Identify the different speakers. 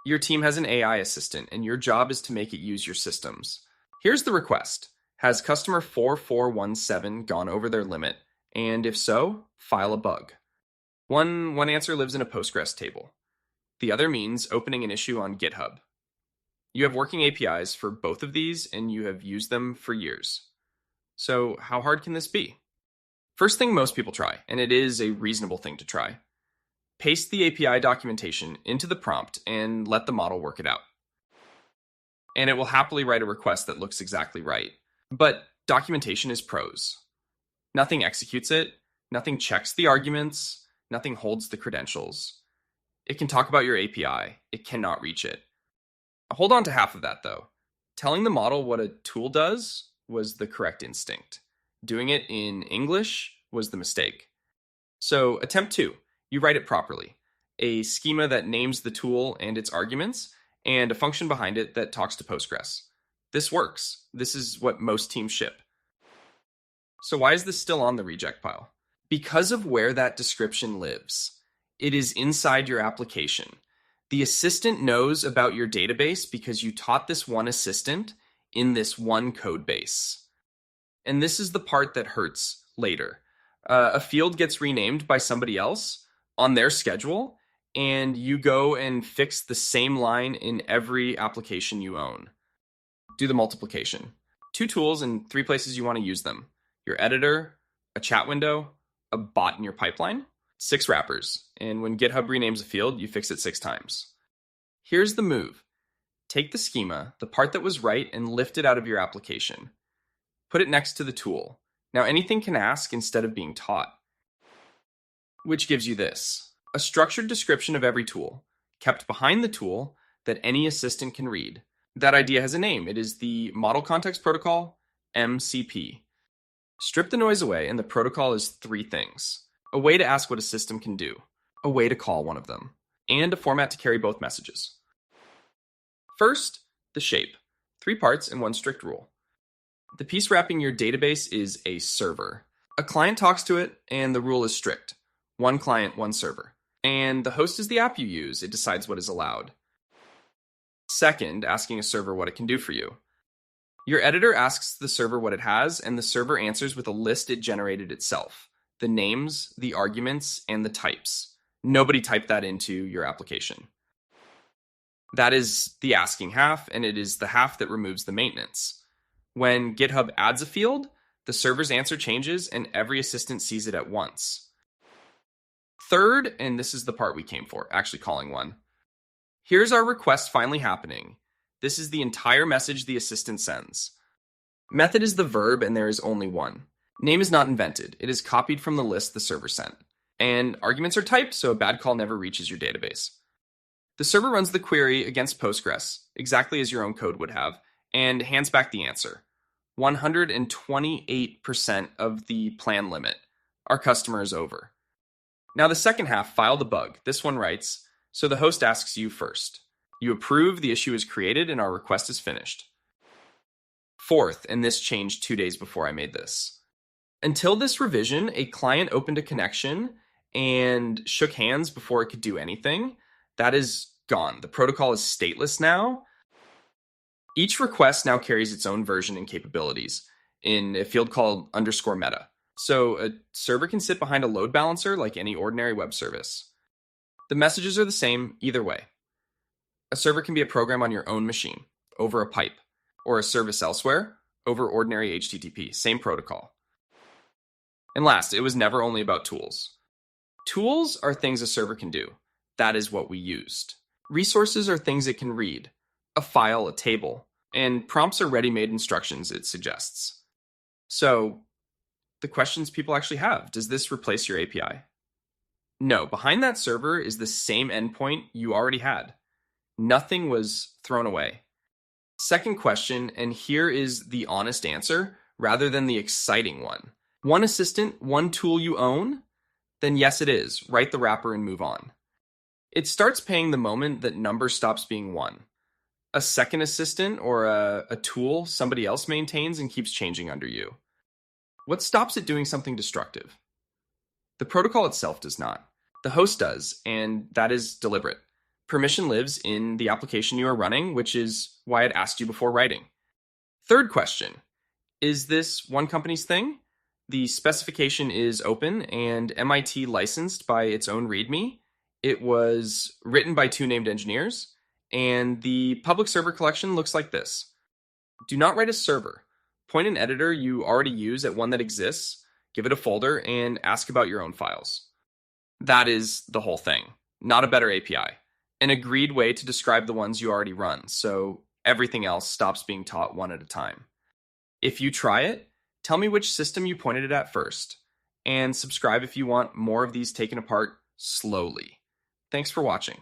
Speaker 1: Your team has an AI assistant, and your job is to make it use your systems. Here's the request. Has customer 4417 gone over their limit? And if so, file a bug. One answer lives in a Postgres table. The other means opening an issue on GitHub. You have working APIs for both of these, and you have used them for years. So how hard can this be? First thing most people try, and it is a reasonable thing to try. Paste the API documentation into the prompt and let the model work it out. And it will happily write a request that looks exactly right. But documentation is prose. Nothing executes it, nothing checks the arguments, nothing holds the credentials. It can talk about your API, it cannot reach it. Hold on to half of that though. Telling the model what a tool does was the correct instinct. Doing it in English was the mistake. So attempt 2, you write it properly. A schema that names the tool and its arguments, and a function behind it that talks to Postgres. This works. This is what most teams ship. So why is this still on the reject pile? Because of where that description lives. It is inside your application. The assistant knows about your database because you taught this one assistant in this one code base. And this is the part that hurts later. A field gets renamed by somebody else on their schedule, and you go and fix the same line in every application you own. Do the multiplication. 2 tools and 3 places you want to use them. Your editor, a chat window, a bot in your pipeline, 6 wrappers. And when GitHub renames a field, you fix it 6 times. Here's the move. Take the schema, the part that was right, and lift it out of your application. Put it next to the tool. Now anything can ask instead of being taught. Which gives you this. A structured description of every tool, kept behind the tool that any assistant can read. That idea has a name. It is the Model Context Protocol, MCP. Strip the noise away, and the protocol is 3 things. A way to ask what a system can do, a way to call one of them, and a format to carry both messages. First, the shape. 3 parts and 1 strict rule. The piece wrapping your database is a server. A client talks to it, and the rule is strict. 1 client, 1 server. And the host is the app you use. It decides what is allowed. Second, asking a server what it can do for you. Your editor asks the server what it has, and the server answers with a list it generated itself. The names, the arguments, and the types. Nobody typed that into your application. That is the asking half, and it is the half that removes the maintenance. When GitHub adds a field, the server's answer changes, and every assistant sees it at once. Third, and this is the part we came for, actually calling one. Here's our request finally happening. This is the entire message the assistant sends. Method is the verb, and there is only one. Name is not invented. It is copied from the list the server sent. And arguments are typed, so a bad call never reaches your database. The server runs the query against Postgres, exactly as your own code would have, and hands back the answer. 128% of the plan limit. Our customer is over. Now the second half, file the bug. This one writes, so the host asks you first. You approve, the issue is created, and our request is finished. Fourth, and this changed 2 days before I made this. Until this revision, a client opened a connection and shook hands before it could do anything. That is gone. The protocol is stateless now. Each request now carries its own version and capabilities in a field called _meta. So a server can sit behind a load balancer like any ordinary web service. The messages are the same either way. A server can be a program on your own machine, over a pipe, or a service elsewhere, over ordinary HTTP, same protocol. And last, it was never only about tools. Tools are things a server can do. That is what we used. Resources are things it can read, a file, a table, and prompts are ready-made instructions it suggests. So, the questions people actually have, does this replace your API? No, behind that server is the same endpoint you already had. Nothing was thrown away. Second question, and here is the honest answer, rather than the exciting one. 1 assistant, 1 tool you own? Then yes it is. Write the wrapper and move on. It starts paying the moment that number stops being 1. A second assistant or a tool somebody else maintains and keeps changing under you. What stops it doing something destructive? The protocol itself does not. The host does, and that is deliberate. Permission lives in the application you are running, which is why it asked you before writing. Third question, is this one company's thing? The specification is open and MIT licensed by its own README. It was written by two named engineers, and the public server collection looks like this. Do not write a server. Point an editor you already use at one that exists, give it a folder, and ask about your own files. That is the whole thing, not a better API. An agreed way to describe the ones you already run, so everything else stops being taught one at a time. If you try it, tell me which system you pointed it at first, and subscribe if you want more of these taken apart slowly. Thanks for watching.